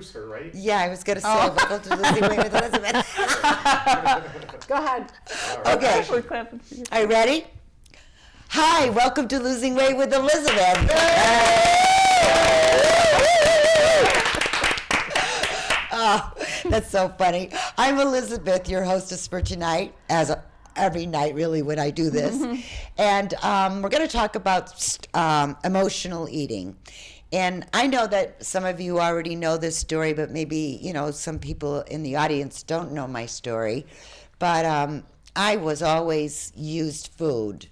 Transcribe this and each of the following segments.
introduce her, right? Yeah, I was going to say, welcome to Losing Weight with Elizabeth. Go ahead. Okay. We're clapping for you. Are you ready? Hi, welcome to Losing Weight with Elizabeth. Oh, that's so funny. I'm Elizabeth, your hostess for tonight, every night really when I do this. And we're going to talk about emotional eating. And I know that some of you already know this story, but maybe, some people in the audience don't know my story. But I was always used food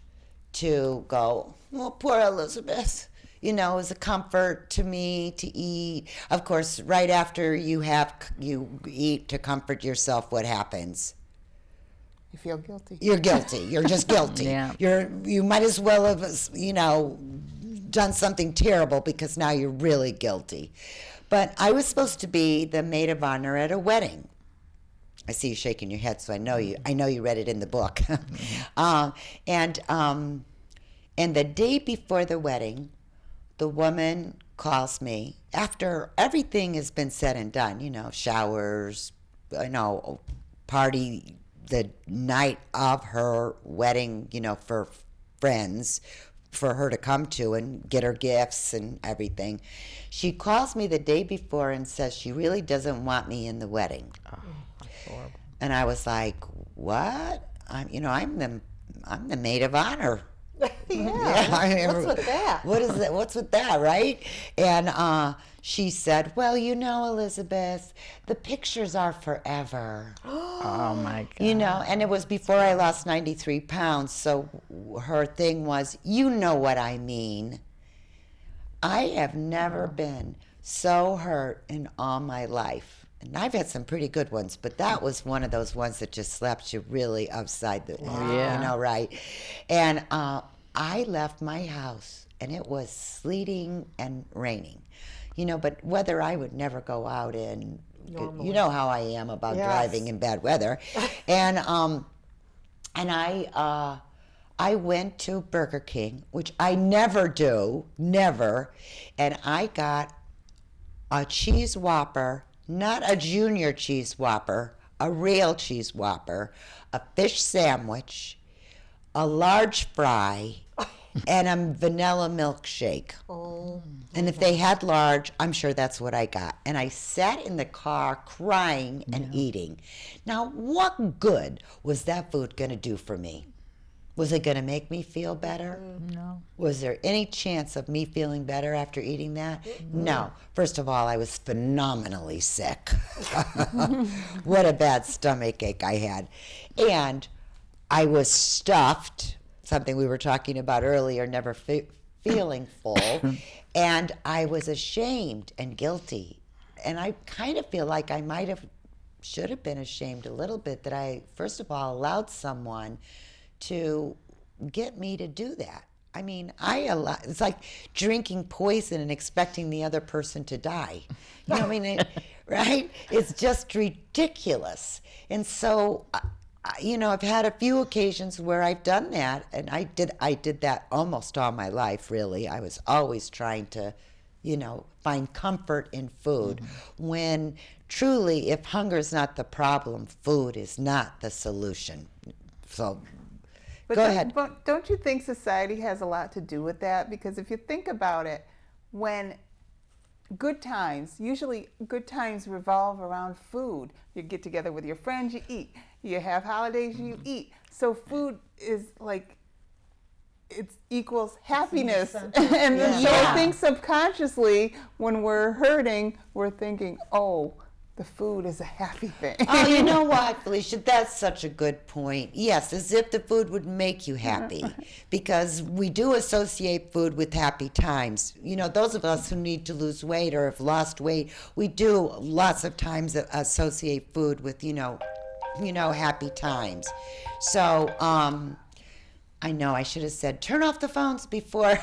to go, well, poor Elizabeth. It was a comfort to me to eat. Of course, right after you eat to comfort yourself, what happens? You feel guilty. You're guilty. You're just guilty. Yeah. You might as well have, done something terrible because now you're really guilty. But I was supposed to be the maid of honor at a wedding. I see you shaking your head, so I know you read it in the book. And the day before the wedding, the woman calls me after everything has been said and done, showers, party the night of her wedding, for friends, for her to come to and get her gifts and everything. She calls me the day before and says she really doesn't want me in the wedding. Oh, that's horrible. And I was like, what? I'm the maid of honor. What's with that? What is that? What's with that, right? And she said, well, Elizabeth, the pictures are forever. Oh, my God. And it was before I lost 93 pounds, so her thing was, what I mean. I have never been so hurt in all my life. And I've had some pretty good ones, but that was one of those ones that just slapped you really upside the, right? And I left my house, and it was sleeting and raining, but weather I would never go out in. Normally. You know how I am about driving in bad weather. And I went to Burger King, which I never do, never, and I got a cheese Whopper, not a junior cheese Whopper, a real cheese Whopper, a fish sandwich, a large fry, and a vanilla milkshake. Oh. And if they had large, I'm sure that's what I got. And I sat in the car crying and eating. Now, what good was that food going to do for me? Was it going to make me feel better? No. Was there any chance of me feeling better after eating that? No. First of all, I was phenomenally sick. What a bad stomach ache I had. And I was stuffed, something we were talking about earlier, never feeling full. And I was ashamed and guilty. And I kind of feel like I should have been ashamed a little bit that I, first of all, allowed someone to get me to do that. I mean, it's like drinking poison and expecting the other person to die. Right? It's just ridiculous. And so, I've had a few occasions where I've done that, and I did that almost all my life, really. I was always trying to, find comfort in food, when truly, if hunger is not the problem, food is not the solution. So, go ahead. But don't you think society has a lot to do with that? Because if you think about it, when usually good times revolve around food. You get together with your friends, you eat. You have holidays, you eat. So food is like, it equals happiness. And then so I think subconsciously, when we're hurting, we're thinking, oh, the food is a happy thing. Oh, you know what, Felicia? That's such a good point. Yes, as if the food would make you happy, because we do associate food with happy times. Those of us who need to lose weight or have lost weight, we do lots of times associate food with, happy times. So, I know I should have said, turn off the phones before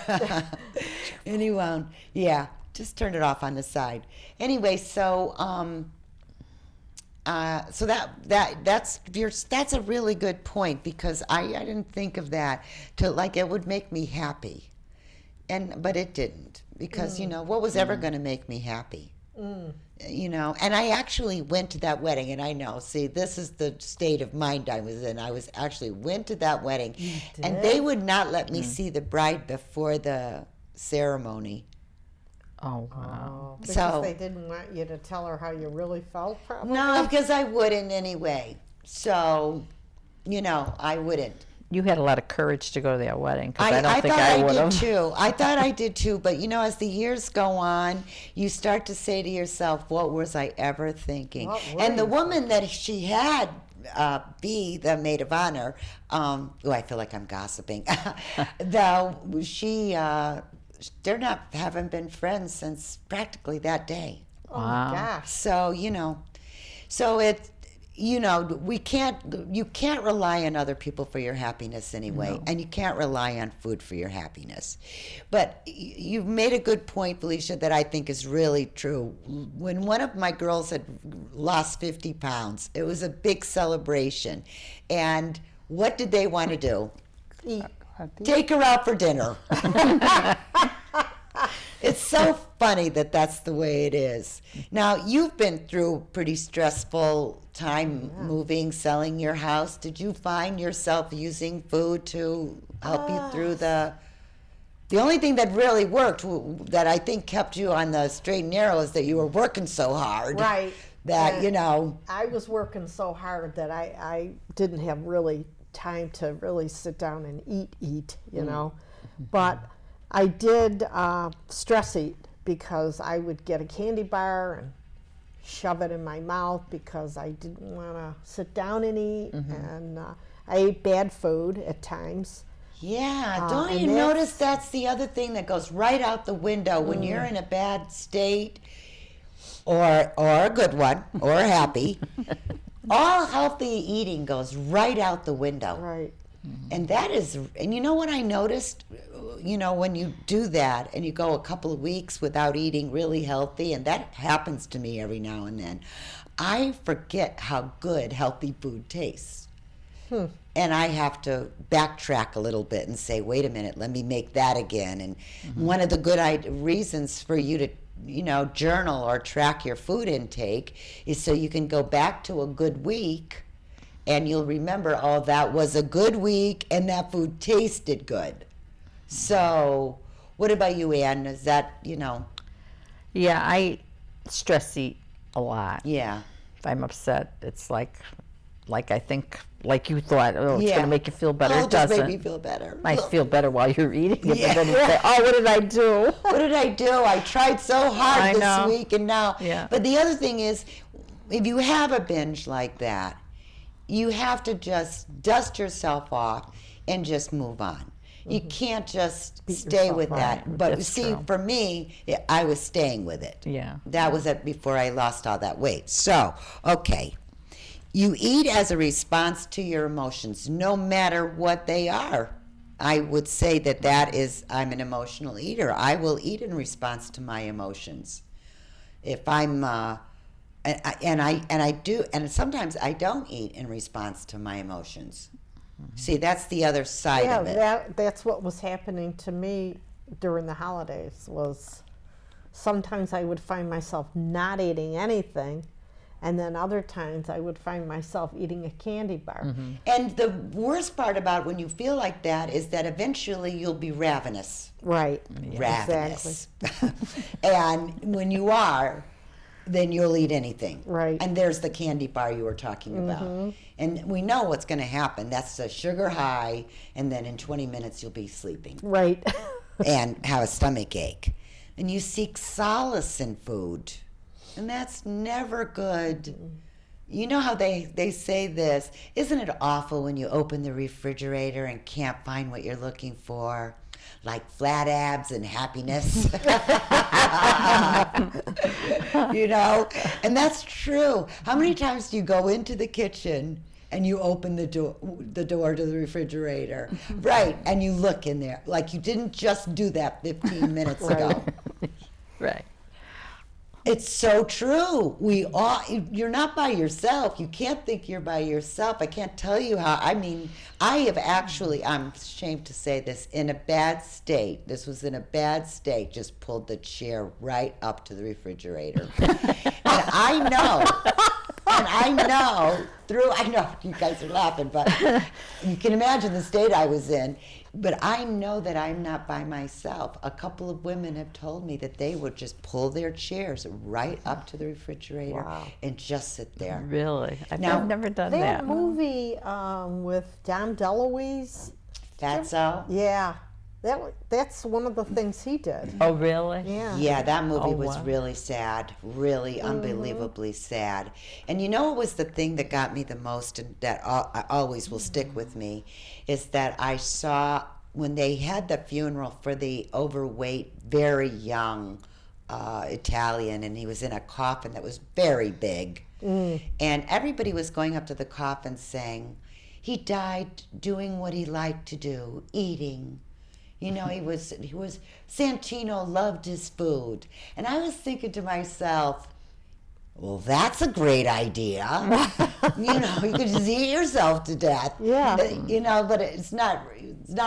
anyone. Yeah, just turn it off on the side. Anyway, so that's a really good point, because I didn't think of that it would make me happy, but it didn't, because what was ever going to make me happy? You know, and I actually went to that wedding, and I know, see, this is the state of mind I was in. I was actually went to that wedding, and they would not let me see the bride before the ceremony. Oh, wow. Because So- they didn't want you to tell her how you really felt, probably. No, because I wouldn't anyway. So, you know, I wouldn't. You had a lot of courage to go to that wedding, because I don't think thought I would did have. too. I thought I did too. But you know, as the years go on, you start to say to yourself, "What was I ever thinking?" What were And the you woman that she had be the maid of honor. Oh, I feel like I'm gossiping. Though they're not haven't been friends since practically that day. Oh, Wow. my gosh. So you can't rely on other people for your happiness anyway, and you can't rely on food for your happiness. But you've made a good point, Felicia, that I think is really true. When one of my girls had lost 50 pounds, it was a big celebration. And what did they want to do? Take her out for dinner. It's so funny that that's the way it is. Now, you've been through pretty stressful time moving, selling your house. Did you find yourself using food to help you through the only thing that really worked, that I think kept you on the straight and narrow, is that you were working so hard. Right. That, And you know. I was working so hard that I didn't have really time to really sit down and eat, you know. But I did stress eat, because I would get a candy bar and shove it in my mouth because I didn't want to sit down and eat. And I ate bad food at times. Yeah, don't and you that's- notice that's the other thing that goes right out the window when you're in a bad state, or a good one, or happy. All healthy eating goes right out the window. Right. And that is, and you know what I noticed? You know, when you do that and you go a couple of weeks without eating really healthy, and that happens to me every now and then, I forget how good healthy food tastes. And I have to backtrack a little bit and say, wait a minute, let me make that again. And one of the good reasons for you to, you know, journal or track your food intake is so you can go back to a good week and you'll remember, oh, that was a good week and that food tasted good. So what about you, Ann? Is that, you know? Yeah, I stress eat a lot. Yeah. If I'm upset, it's like I think, like you thought, oh, it's Yeah. going to make you feel better. Oh, It just doesn't. make me feel better. Might Look, feel better while you're eating it, Yeah. but then you say, oh, what did I do? what did I do? I tried so hard I this know. week and now. Yeah. But the other thing is, if you have a binge like that, you have to just dust yourself off and just move on. You can't just stay yourself with up. that. But That's see, true. for me, I was staying with it. Yeah. That was it before I lost all that weight. So, okay. You eat as a response to your emotions, no matter what they are. I would say that is, I'm an emotional eater. I will eat in response to my emotions. If I'm, and I do, and sometimes I don't eat in response to my emotions. See, that's the other side Yeah, of it. that's what was happening to me during the holidays. Was sometimes I would find myself not eating anything, and then other times I would find myself eating a candy bar. And the worst part about when you feel like that is that eventually you'll be ravenous. Right. Ravenous. And when you are, then you'll eat anything. Right. And there's the candy bar you were talking about. And we know what's going to happen. That's a sugar high, and then in 20 minutes you'll be sleeping Right. and have a stomach ache. And you seek solace in food. And that's never good. You know how they say this, isn't it awful when you open the refrigerator and can't find what you're looking for? Like flat abs and happiness. You know? And that's true. How many times do you go into the kitchen and you open the door to the refrigerator? Right. And you look in there like you didn't just do that 15 minutes ago. Right. It's so true. We all, you're not by yourself. You can't think you're by yourself. I can't tell you how, I mean, I have actually, I'm ashamed to say this, in a bad state, this was in a bad state, just pulled the chair right up to the refrigerator. And I know, you guys are laughing, but you can imagine the state I was in. But I know that I'm not by myself. A couple of women have told me that they would just pull their chairs right up to the refrigerator Wow. and just sit there. Really? Now- I've never done That that. movie with Dom DeLuise. Fatso? Yeah, that's one of the things he did. Oh, really? Yeah. Yeah, that movie Oh, was wow. really sad, really unbelievably sad. And you know what was the thing that got me the most, and that always will stick with me, is that I saw when they had the funeral for the overweight, very young Italian, and he was in a coffin that was very big. And everybody was going up to the coffin saying, he died doing what he liked to do, eating. You know, he was Santino loved his food. And I was thinking to myself, well, that's a great idea. You know, you could just eat yourself to death. Yeah. You know, but it's not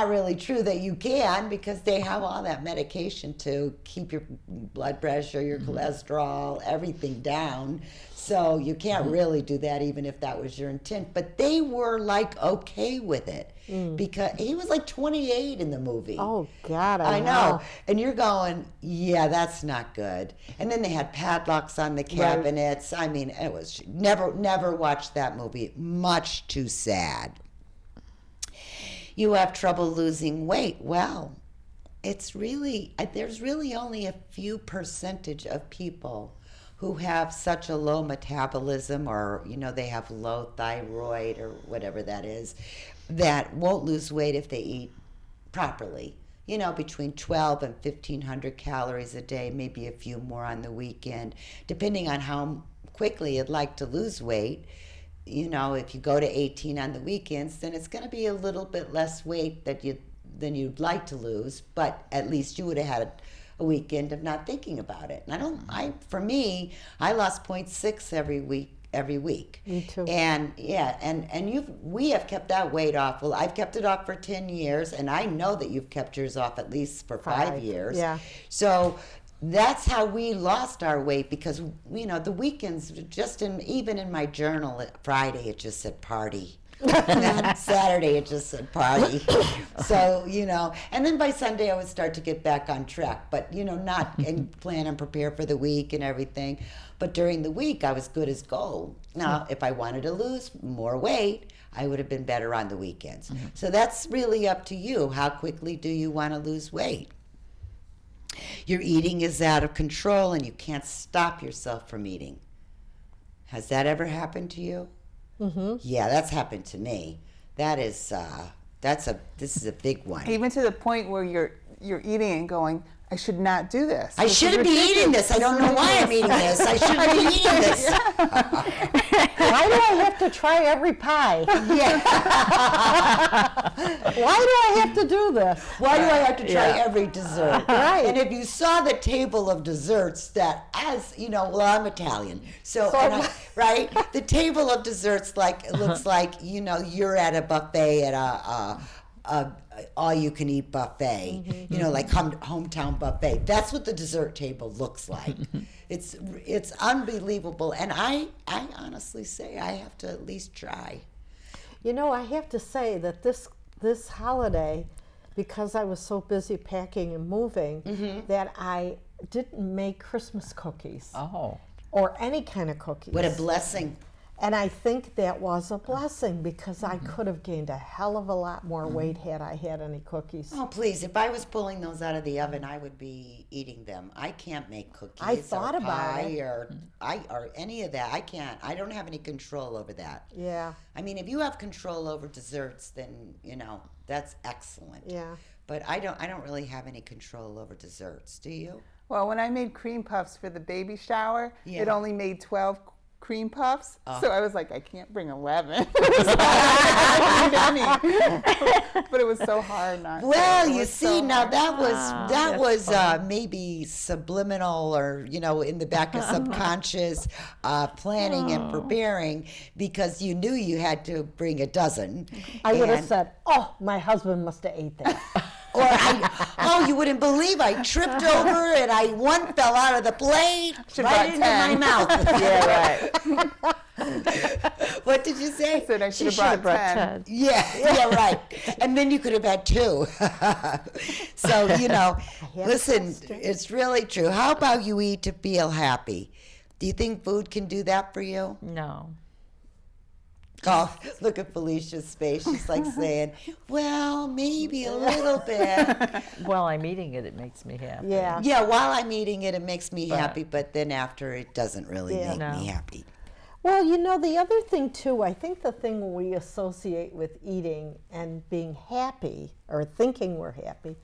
really true that you can, because they have all that medication to keep your blood pressure, your cholesterol, everything down. So you can't really do that, even if that was your intent. But they were like okay with it, because he was like 28 in the movie. Oh God, I I know. know. And you're going, yeah, that's not good. And then they had padlocks on the cabinets. I mean, it was never watched that movie. Much too sad. You have trouble losing weight. Well, it's really, there's really only a few percentage of people who have such a low metabolism, or, you know, they have low thyroid or whatever that is, that won't lose weight if they eat properly. You know, between 12 and 1,500 calories a day, maybe a few more on the weekend, depending on how quickly you'd like to lose weight. You know, if you go to 18 on the weekends, then it's going to be a little bit less weight than you'd like to lose, but at least you would have had a weekend of not thinking about it. And for me, I lost 0.6 every week. Me too. And yeah, and we have kept that weight off. Well, I've kept it off for 10 years, and I know that you've kept yours off at least for 5 years. Yeah. So that's how we lost our weight, because, you know, the weekends, even in my journal, Friday it just said party. And then Saturday it just said party. So, you know, and then by Sunday I would start to get back on track, but, you know, not and plan and prepare for the week and everything. But during the week I was good as gold. Now, if I wanted to lose more weight, I would have been better on the weekends. So that's really up to you. How quickly do you want to lose weight? Your eating is out of control and you can't stop yourself from eating. Has that ever happened to you? Mm-hmm. Yeah, that's happened to me. This is a big one. Even to the point where you're eating and going, I should not do this. I This is shouldn't be ridiculous. eating this. I don't know why I'm eating this. I shouldn't be eating this. Why do I have to try every pie? Yeah. Why do I have to do this? Why do I have to try every dessert? Right. And if you saw the table of desserts, that, as you know, well, I'm Italian, right? The table of desserts looks like, you know, you're at a buffet at a all-you-can-eat buffet, you know, like hometown buffet. That's what the dessert table looks like. It's unbelievable, and I honestly say I have to at least try. You know, I have to say that this holiday, because I was so busy packing and moving, that I didn't make Christmas cookies Oh. or any kind of cookies. What a blessing. And I think that was a blessing, because I could have gained a hell of a lot more weight had I had any cookies. Oh, please, if I was pulling those out of the oven, I would be eating them. I can't make cookies I thought or about pie it. or any of that. I can't. I don't have any control over that. Yeah, I mean, if you have control over desserts, then, you know, that's excellent. yeah. But I don't really have any control over desserts. Do you? Well, when I made cream puffs for the baby shower, Yeah. it only made 12 cream puffs. So I was like, I can't bring 11. So I couldn't eat any. But it was so hard not to. Well, It you was see, so now hard. that was maybe subliminal, or in the back of subconscious planning and preparing, because you knew you had to bring a dozen. I would have And- said, "Oh, my husband must have ate that." or you wouldn't believe I tripped over and one fell out of the plate Should've right brought into 10. my mouth. Yeah, right. What did you say? I said I should She have brought 10. Yeah, right. And then you could have had 2. So, listen, it's really true. How about you eat to feel happy? Do you think food can do that for you? No. Oh, look at Felicia's face. She's like saying, well, maybe a little bit. While I'm eating it, it makes me happy. Yeah. Yeah, while I'm eating it, it makes me happy, but then after, it doesn't really Yeah. make No. me happy. Well, the other thing too, I think the thing we associate with eating and being happy or thinking we're happy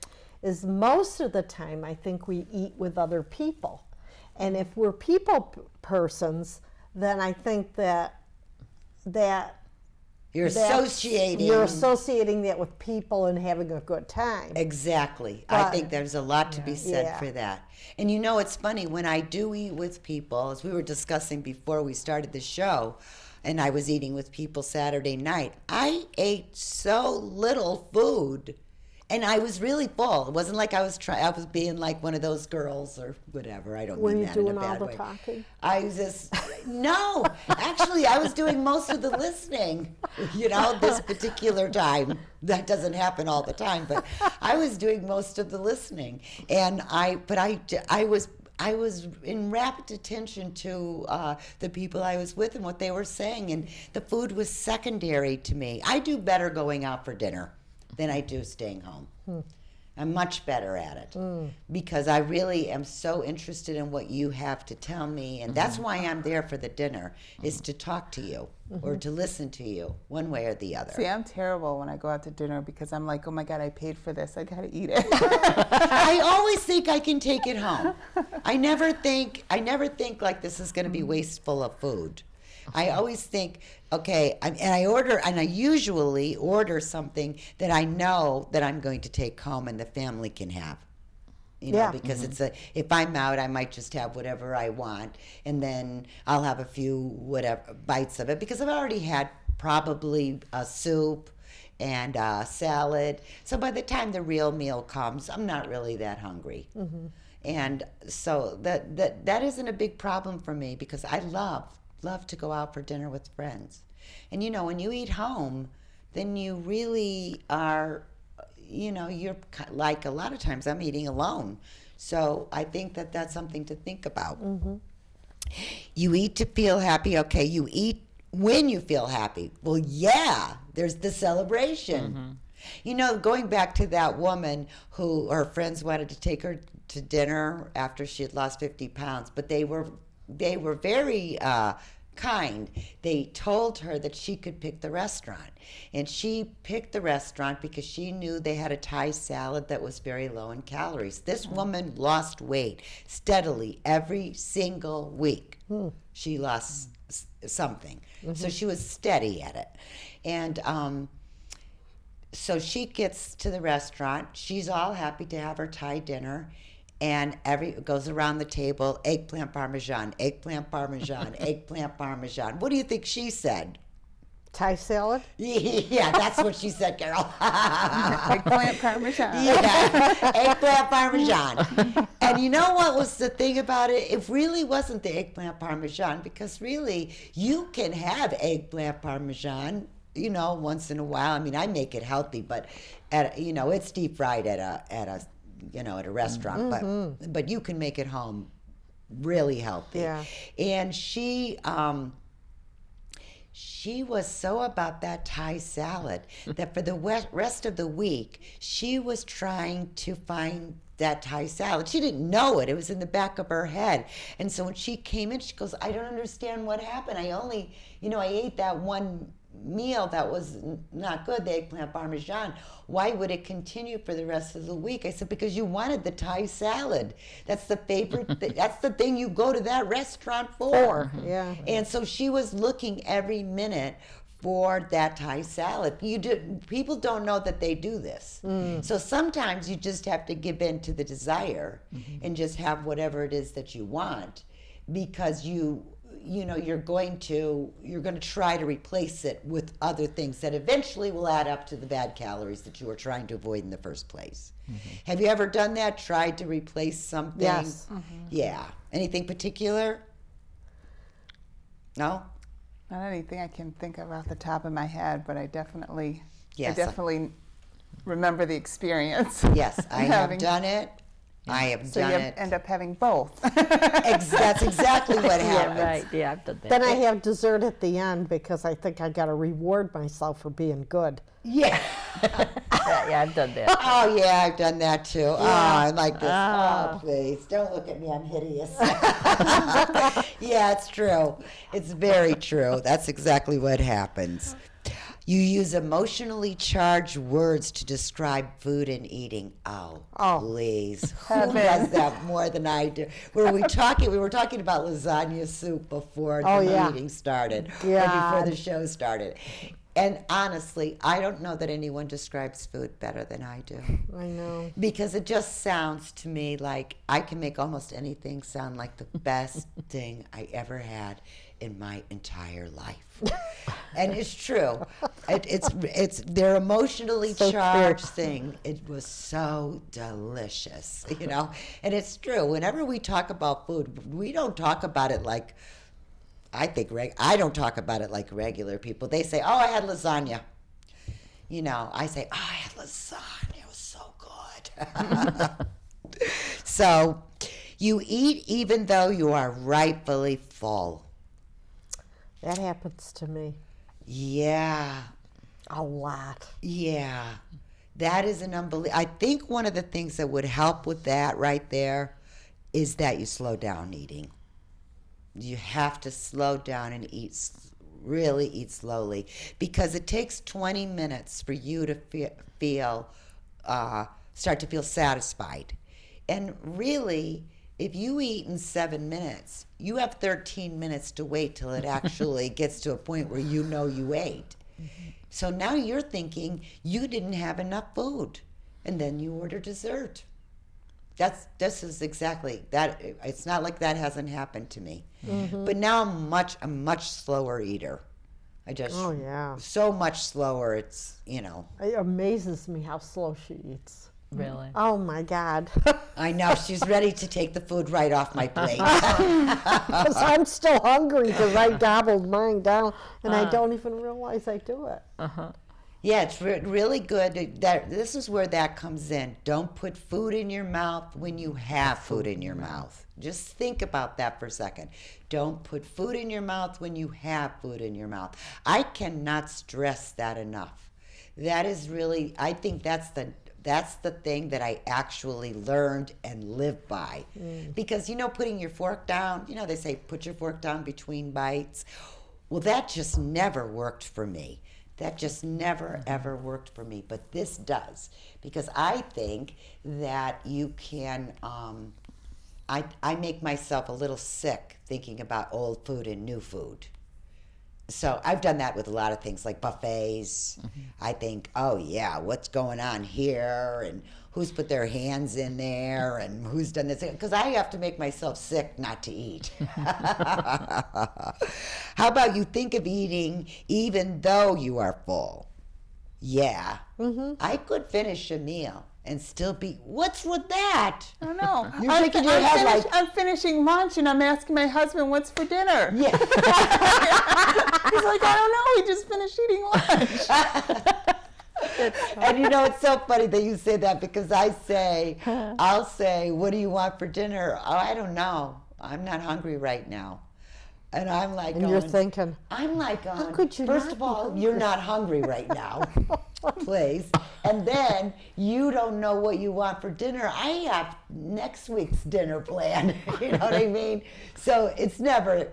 is most of the time I think we eat with other people. And if we're persons, then I think that You're associating. you're associating that with people and having a good time. Exactly. I But- think there's a lot to be said Yeah. for that. And it's funny, when I do eat with people, as we were discussing before we started the show, and I was eating with people Saturday night, I ate so little food. And I was really full. It wasn't like I was being like one of those girls or whatever. I don't Were mean you that in a doing all bad the way. talking? I was just, no, actually, I was doing most of the listening, this particular time. That doesn't happen all the time, but I was doing most of the listening. And I was in rapt attention to the people I was with and what they were saying, and the food was secondary to me. I do better going out for dinner than I do staying home. I'm much better at it because I really am so interested in what you have to tell me, and that's why I'm there for the dinner, is to talk to you or to listen to you one way or the other. See, I'm terrible when I go out to dinner because I'm like, oh my God, I paid for this. I got to eat it. I always think I can take it home. I never think like this is going to be wasteful of food. I always think, okay, and I usually order something that I know that I'm going to take home and the family can have. Yeah. Because if I'm out, I might just have whatever I want, and then I'll have a few bites of it, because I've already had probably a soup and a salad. So by the time the real meal comes, I'm not really that hungry. And so that isn't a big problem for me, because I love to go out for dinner with friends. And when you eat home, then you really are, you're like, a lot of times I'm eating alone. So I think that that's something to think about. You eat to feel happy. Okay, you eat when you feel happy. Well, yeah, there's the celebration. Going back to that woman who her friends wanted to take her to dinner after she had lost 50 pounds, but they were very kind. They told her that she could pick the restaurant, and she picked the restaurant because she knew they had a Thai salad that was very low in calories. This woman lost weight steadily every single week. She lost something, so she was steady at it. And so she gets to the restaurant. She's all happy to have her Thai dinner. And goes around the table, eggplant parmesan, eggplant parmesan, eggplant parmesan. What do you think she said? Thai salad? Yeah, that's what she said, Carol. Eggplant parmesan. Yeah, eggplant parmesan. And you know what was the thing about it? It really wasn't the eggplant parmesan, because really you can have eggplant parmesan, once in a while. I mean, I make it healthy, but it's deep fried at a restaurant, but you can make it home really healthy. Yeah. And she was so about that Thai salad that for the rest of the week, she was trying to find that Thai salad. She didn't know it. It was in the back of her head. And so when she came in, she goes, I don't understand what happened. I only, I ate that one meal that was not good, the eggplant parmesan, why would it continue for the rest of the week? I said, because you wanted the Thai salad. That's the favorite, that's the thing you go to that restaurant for. Yeah. And so she was looking every minute for that Thai salad. People don't know that they do this. So sometimes you just have to give in to the desire and just have whatever it is that you want, because you're going to try to replace it with other things that eventually will add up to the bad calories that you were trying to avoid in the first place. Have you ever done that? Tried to replace something? Yes. Yeah. Anything particular? No? Not anything I can think of off the top of my head, but I definitely Yes. remember the experience. Yes, I have done it. I have So done you it. end up having both. That's exactly what happens. Yeah, right. Yeah, I've done that. Then I have dessert at the end because I think I got to reward myself for being good. Yeah. Yeah, I've done that. Oh, yeah, I've done that too. Oh, I like this. Oh, please, don't look at me. I'm hideous. Yeah, it's true. It's very true. That's exactly what happens. You use emotionally charged words to describe food and eating. Oh, please. Who does that more than I do? We were talking about lasagna soup before the meeting started, or before the show started. And honestly, I don't know that anyone describes food better than I do. I know. Because it just sounds to me like I can make almost anything sound like the best thing I ever had in my entire life. And it's true. It's their emotionally charged thing. It was so delicious, And it's true. Whenever we talk about food, we don't talk about it like, I don't talk about it like regular people. They say, "Oh, I had lasagna." I say, "Oh, I had lasagna. It was so good." So, you eat even though you are rightfully full. That happens to me Yeah. a lot. Yeah. That is an unbelievable. I think one of the things that would help with that right there is that you slow down eating. You have to slow down and really eat slowly, because it takes 20 minutes for you to start to feel satisfied. And really, if you eat in 7 minutes, you have 13 minutes to wait till it actually gets to a point where you ate. So now you're thinking you didn't have enough food, and then you order dessert. This is exactly that. It's not like that hasn't happened to me. But now I'm a much slower eater. I just so much slower. It's It amazes me how slow she eats. Really? Oh my God. I know she's ready to take the food right off my plate. Because I'm still hungry because I gobbled mine down and I don't even realize I do it. Yeah, it's really good. This is where that comes in. Don't put food in your mouth when you have food in your mouth. Just think about that for a second. Don't put food in your mouth when you have food in your mouth. I cannot stress that enough. That is really, I think that's the thing that I actually learned and live by. Because, putting your fork down, they say put your fork down between bites. Well, that just never worked for me. That just never, ever worked for me. But this does. Because I think that you can, I make myself a little sick thinking about old food and new food. So I've done that with a lot of things like buffets. I think, oh yeah, what's going on here, and who's put their hands in there, and who's done this, because I have to make myself sick not to eat. How about you think of eating even though you are full? Yeah. I could finish a meal and still be, what's with that? I don't know. You're shaking your head like, I'm finishing lunch and I'm asking my husband what's for dinner. yeah. He's like, I don't know. We just finished eating lunch. And it's so funny that you say that, because I'll say, what do you want for dinner? Oh, I don't know. I'm not hungry right now. And I'm like, And you're thinking, how could you first not of be all, hungry? you're not hungry right now, please. And then you don't know what you want for dinner. I have next week's dinner planned. You know what I mean? So it's never,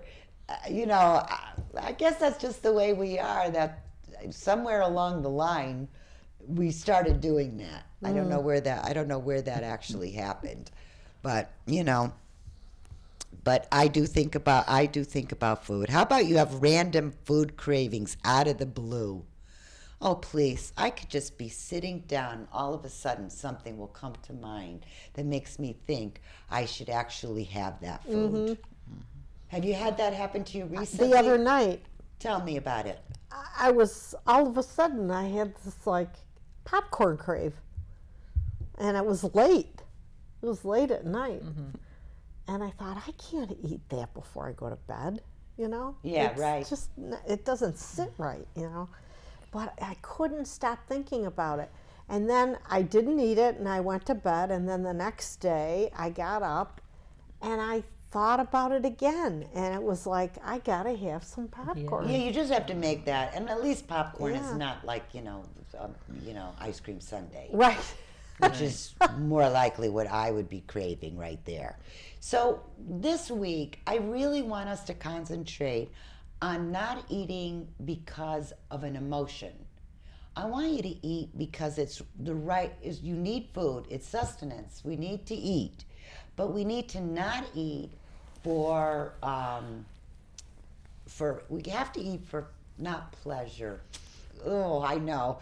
I guess that's just the way we are, that somewhere along the line, we started doing that. I don't know where that actually happened, but but I do think about food. How about you have random food cravings out of the blue? Oh, please, I could just be sitting down. All of a sudden, something will come to mind that makes me think I should actually have that food. Have you had that happen to you recently? The other night, Tell me about it. I was, all of a sudden, I had this like popcorn crave. And it was late. It was late at night. And I thought, I can't eat that before I go to bed, Yeah, It's right. Just, it doesn't sit right, But I couldn't stop thinking about it. And then I didn't eat it and I went to bed. And then the next day I got up and I thought about it again. And it was like, I got to have some popcorn. Yeah, you just have to make that, and at least popcorn is Yeah. not like ice cream sundae, Right. which is more likely what I would be craving right there. So this week, I really want us to concentrate on not eating because of an emotion. I want you to eat because you need food, it's sustenance, we need to eat, but we need to not eat we have to eat for not pleasure. Oh, I know.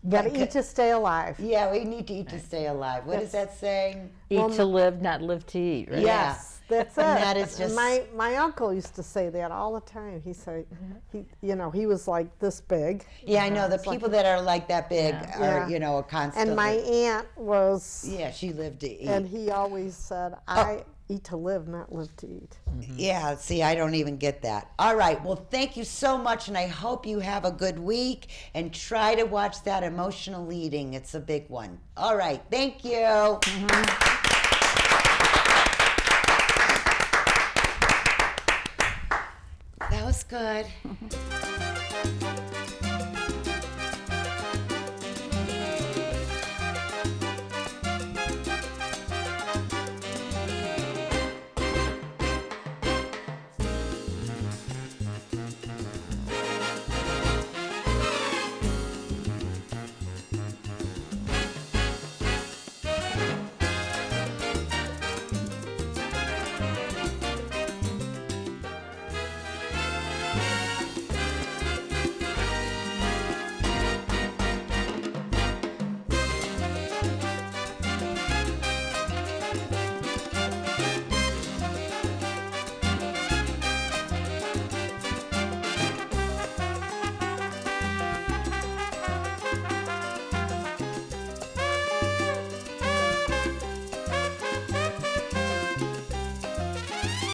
Gotta eat to stay alive. Yeah, we need to eat to stay alive. What is that saying? Eat to live, not live to eat, right? Yeah. Yes, that's it. And that is just- my uncle used to say that all the time. He said, he was like this big. Yeah, I know. The people that are like that big are, Yeah. constantly. And my aunt was, Yeah, she lived to eat. and he always said, I eat to live, not live to eat. Yeah, see, I don't even get that. All right, well, thank you so much, and I hope you have a good week, and try to watch that emotional eating. It's a big one. All right, thank you. That was good.